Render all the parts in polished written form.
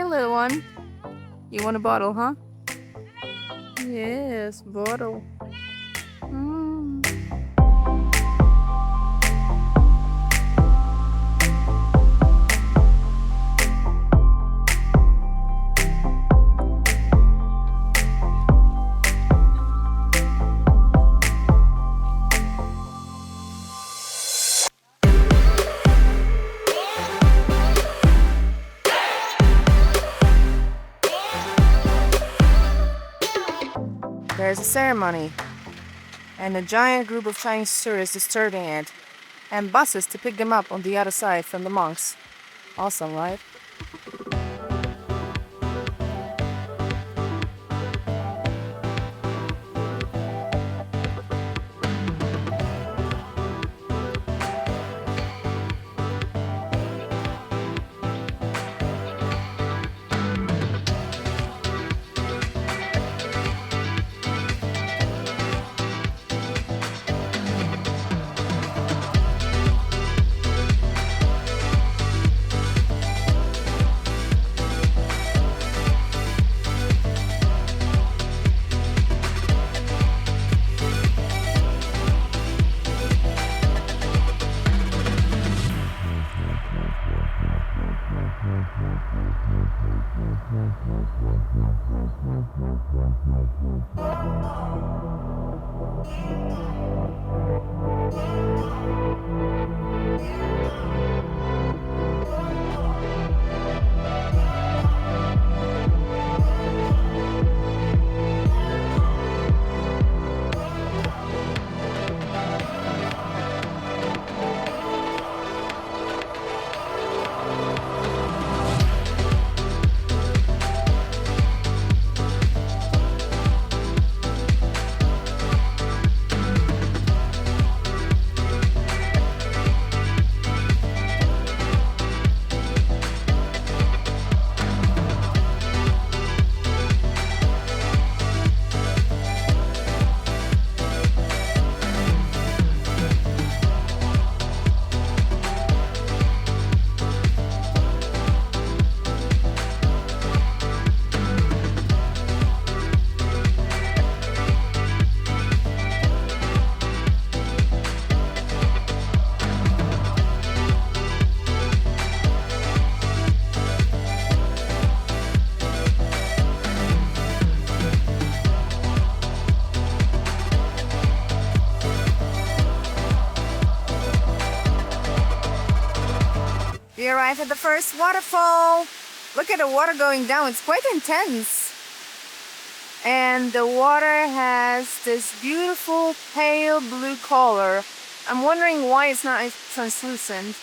little one. You want a bottle, huh? Yes, bottle. Mm. There's a ceremony, and a giant group of Chinese tourists disturbing it, and buses to pick them up on the other side from the monks. Awesome, right? We arrived at the first waterfall. Look at the water going down. It's quite intense. And the water has this beautiful pale blue color. I'm wondering why it's not translucent.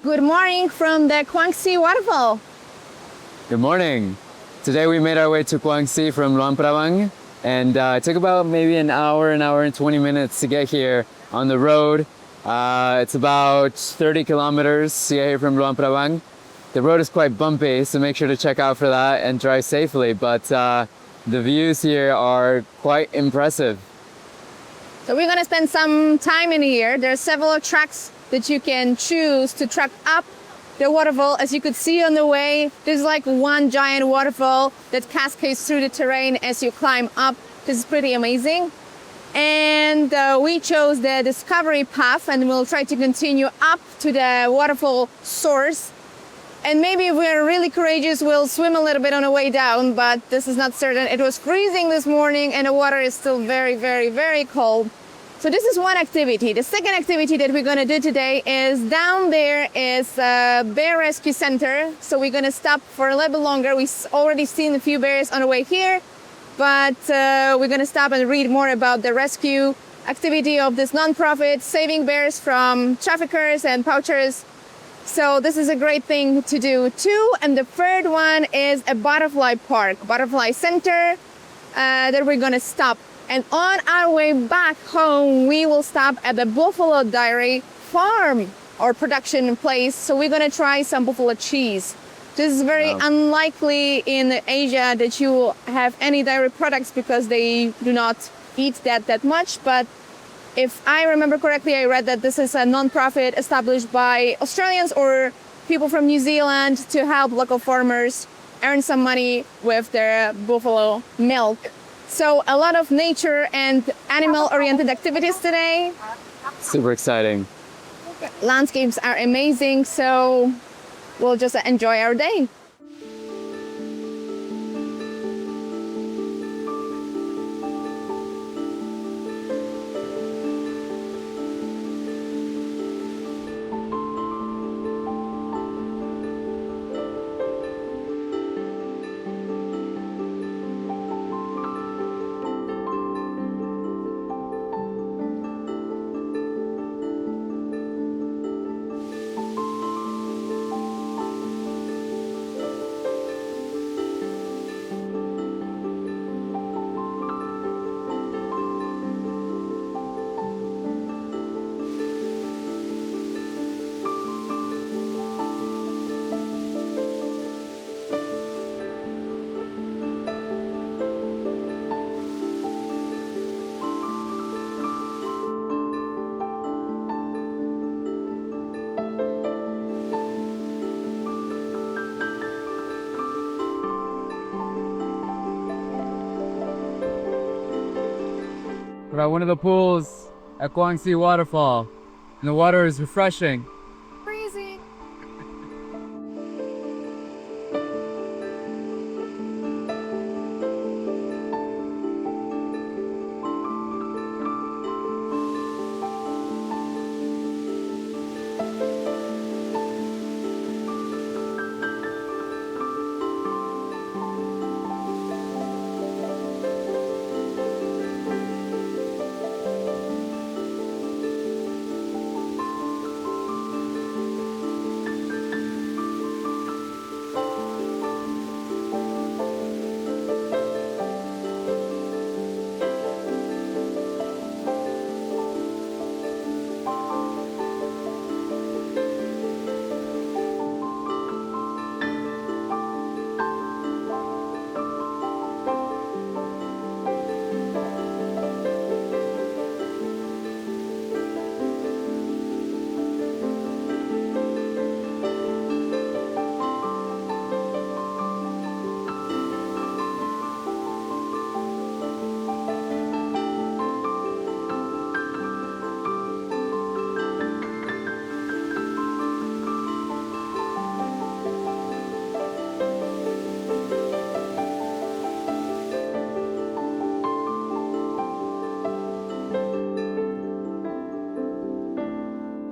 Good morning from the Kuang Si waterfall. Good morning. Today we made our way to Kuang Si from Luang Prabang, and it took about maybe an hour and 20 minutes to get here on the road. It's about 30 kilometers here from Luang Prabang. The road is quite bumpy, so make sure to check out for that and drive safely. But the views here are quite impressive. So we're gonna spend some time in here. There are several tracks that you can choose to track up the waterfall. As you could see on the way, there's like one giant waterfall that cascades through the terrain as you climb up. This is pretty amazing. And we chose the discovery path, and we'll try to continue up to the waterfall source. And maybe if we're really courageous, we'll swim a little bit on the way down, but this is not certain. It was freezing this morning and the water is still very, very, very cold. So this is one activity. The second activity that we're gonna do today is down there is a bear rescue center. So we're gonna stop for a little bit longer. We've already seen a few bears on the way here, but we're gonna stop and read more about the rescue activity of this nonprofit saving bears from traffickers and poachers. So this is a great thing to do too. And the third one is a butterfly park, butterfly center that we're gonna stop. And on our way back home, we will stop at the buffalo dairy farm or production place. So we're gonna try some buffalo cheese. This is very unlikely in Asia that you will have any dairy products because they do not eat that much. But if I remember correctly, I read that this is a non-profit established by Australians or people from New Zealand to help local farmers earn some money with their buffalo milk. So a lot of nature and animal-oriented activities today. Super exciting. Landscapes are amazing, so we'll just enjoy our day. We're at one of the pools at Kuang Si waterfall, and the water is refreshing. Freezing.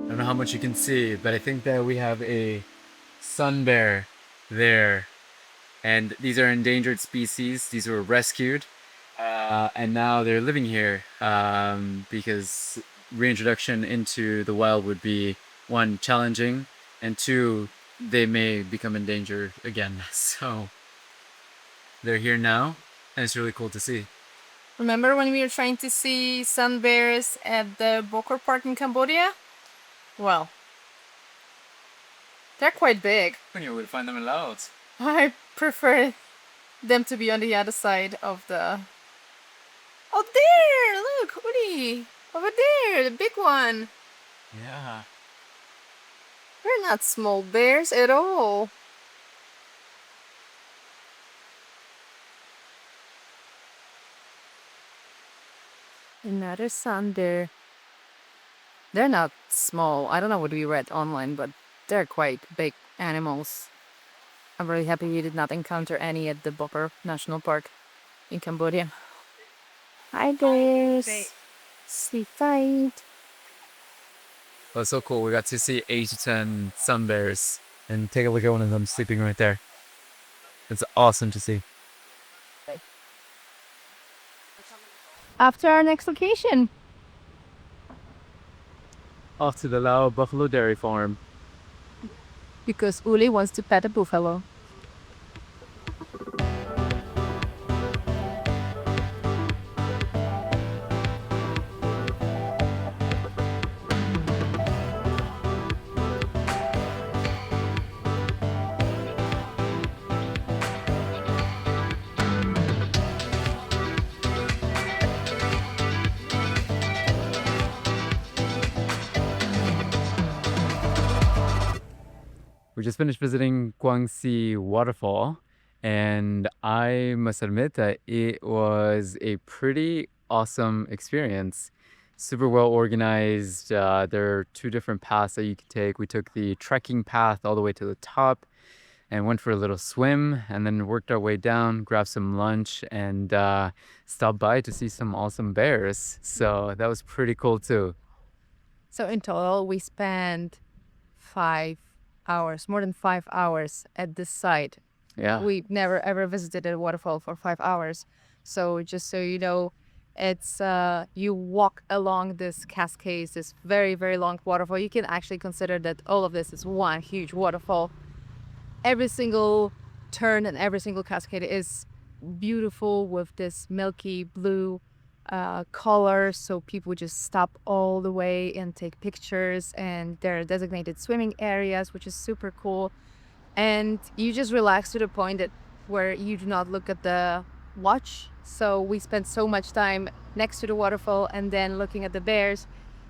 I don't know how much you can see, but I think that we have a sun bear there. And these are endangered species. These were rescued. And now they're living here because reintroduction into the wild would be, one, challenging, and two, they may become endangered again. So they're here now, and it's really cool to see. Remember when we were trying to see sun bears at the Bokor Park in Cambodia? Well, they're quite big. You would find them in Laos. I prefer them to be on the other side of the... Oh, there! Look, Uri! Over there, the big one. Yeah. They're not small bears at all. Another sun there. They're not small. I don't know what we read online, but they're quite big animals. I'm really happy we did not encounter any at the Bopper National Park in Cambodia. Hi bears. Sleep tight. Well, it's so cool. We got to see 8 to 10 sun bears. And take a look at one of them sleeping right there. It's awesome to see. After our next location. Off to the Lao Buffalo Dairy Farm. Because Uli wants to pet a buffalo. We just finished visiting Kuang Si waterfall, and I must admit that it was a pretty awesome experience. Super well organized. There are 2 different paths that you can take. We took the trekking path all the way to the top and went for a little swim, and then worked our way down, grabbed some lunch, and stopped by to see some awesome bears. So that was pretty cool too. So in total, we spent 5 hours, more than 5 hours at this site. Yeah. We've never ever visited a waterfall for 5 hours. So just so you know, it's you walk along this cascades, this very, very long waterfall. You can actually consider that all of this is one huge waterfall. Every single turn and every single cascade is beautiful with this milky blue color, so people just stop all the way and take pictures, and there are designated swimming areas, which is super cool. And you just relax to the point that where you do not look at the watch. So we spent so much time next to the waterfall and then looking at the bears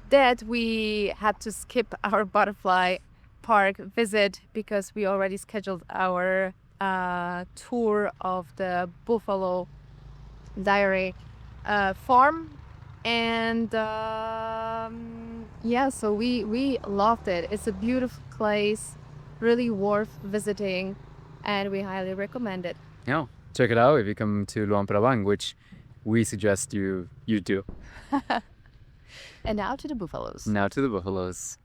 that we had to skip our butterfly park visit because we already scheduled our tour of the buffalo dairy farm. And yeah, so we loved it. It's a beautiful place, really worth visiting, and we highly recommend it. Yeah, check it out if you come to Luang Prabang, which we suggest you do. And now to the buffaloes. Now to the buffaloes.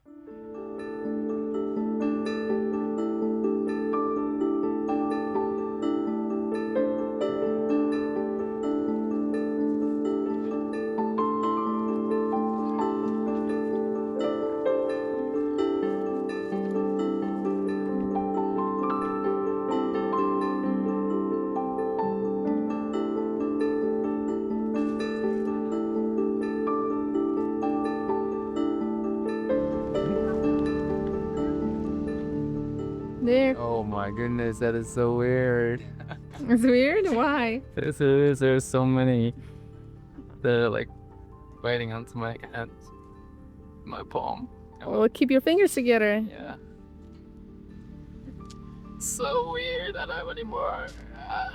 There. Oh my goodness, that is so weird. It's weird. Why? There's so many that are like biting onto my hand, my palm. Well, keep your fingers together. Yeah. So weird. I don't have any more.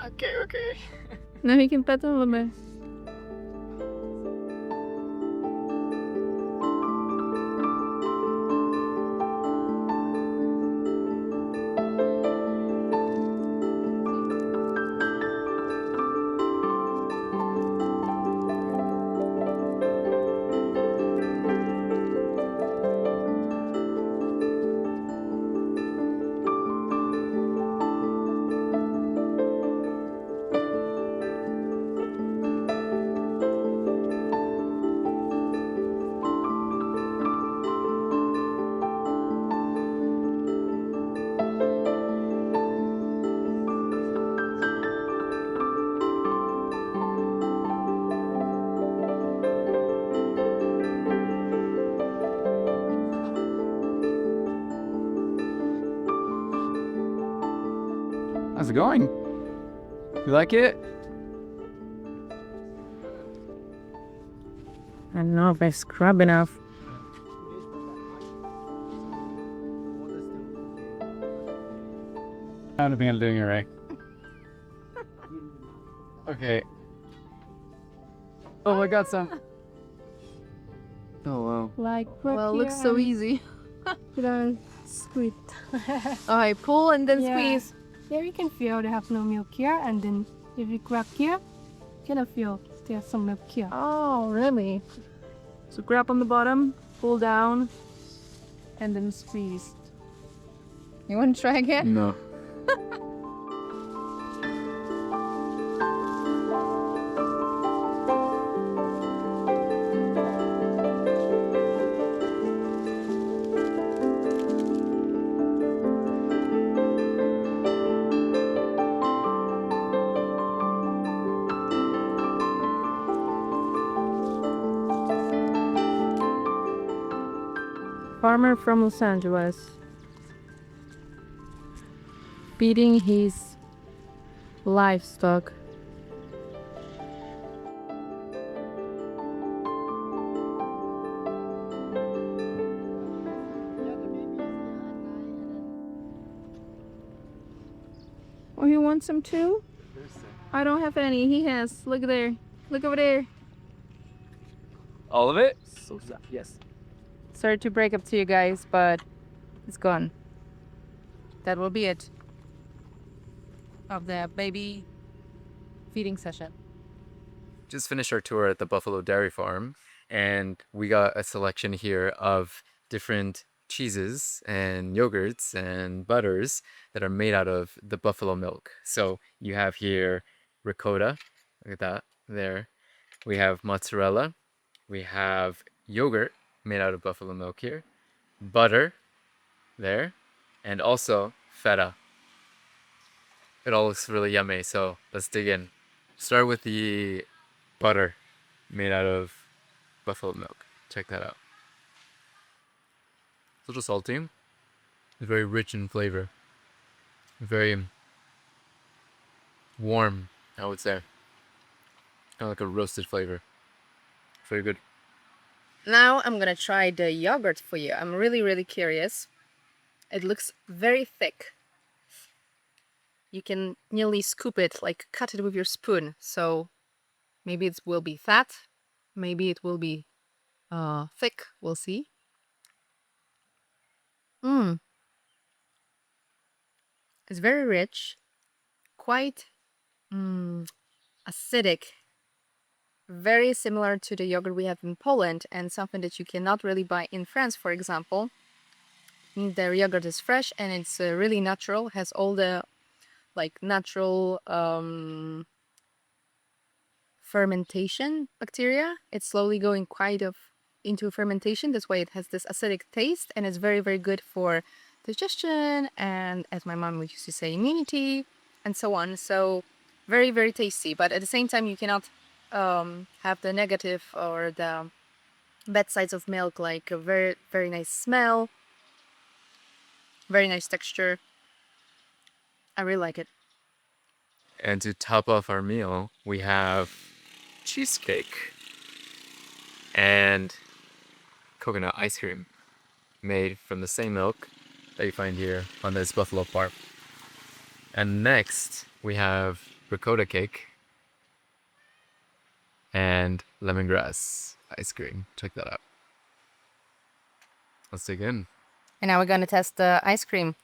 Okay. Now you can pet them a little bit. How's it going? You like it? I don't know if I scrub enough. I don't think I'm doing it right. Okay. Oh, I got some. Oh, wow. Like, Well, it looks so easy. You don't squeeze. I pull and then Yeah. squeeze. Here you can feel they have no milk here, and then if you grab here, you can feel there's some milk here. Oh, really? So grab on the bottom, pull down, and then squeeze. You want to try again? No. Farmer from Los Angeles feeding his livestock. Oh, you want some too? I don't have any. He has. Look there. Look over there. All of it? So sad. Yes. Sorry to break up to you guys, but it's gone. That will be it of the baby feeding session. Just finished our tour at the Buffalo Dairy Farm, and we got a selection here of different cheeses and yogurts and butters that are made out of the buffalo milk. So you have here ricotta, look at that there. We have mozzarella, we have yogurt made out of buffalo milk here, butter there, and also feta. It all looks really yummy, so let's dig in. Start with the butter made out of buffalo milk. Check that out. It's a little salty. It's very rich in flavor. Very warm, I would say. Kind of like a roasted flavor. Very good. Now I'm gonna try the yogurt for you. I'm really curious. It looks very thick. You can nearly scoop it, like cut it with your spoon. So maybe it will be fat, maybe it will be thick. We'll see. It's very rich, quite acidic. Very similar to the yogurt we have in Poland, and something that you cannot really buy in France, for example. Their yogurt is fresh and it's really natural, has all the like natural fermentation bacteria. It's slowly going into fermentation. That's why it has this acidic taste, and it's very good for digestion and, as my mom used to say, immunity and so on. So very tasty, but at the same time you cannot have the negative or the bad sides of milk, like a very nice smell, very nice texture. I really like it. And to top off our meal, we have cheesecake and coconut ice cream made from the same milk that you find here on this buffalo farm. And next, we have ricotta cake and lemongrass ice cream. Check that out. Let's dig in. And now we're gonna test the ice cream.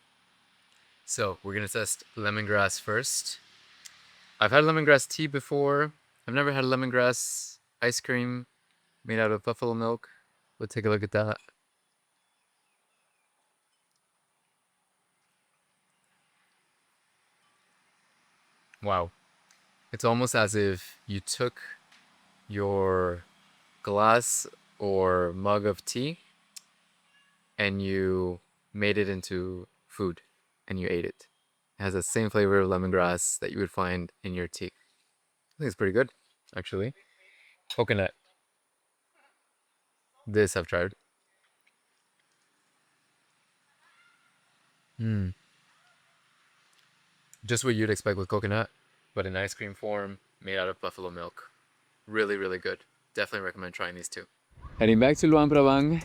So we're gonna test lemongrass first. I've had lemongrass tea before. I've never had lemongrass ice cream made out of buffalo milk. We'll take a look at that. Wow. It's almost as if you took your glass or mug of tea and you made it into food and you ate it. It has the same flavor of lemongrass that you would find in your tea. I think it's pretty good, actually. Coconut. This I've tried. Just what you'd expect with coconut, but in ice cream form, made out of buffalo milk. Really, really good. Definitely recommend trying these two. Heading back to Luang Prabang.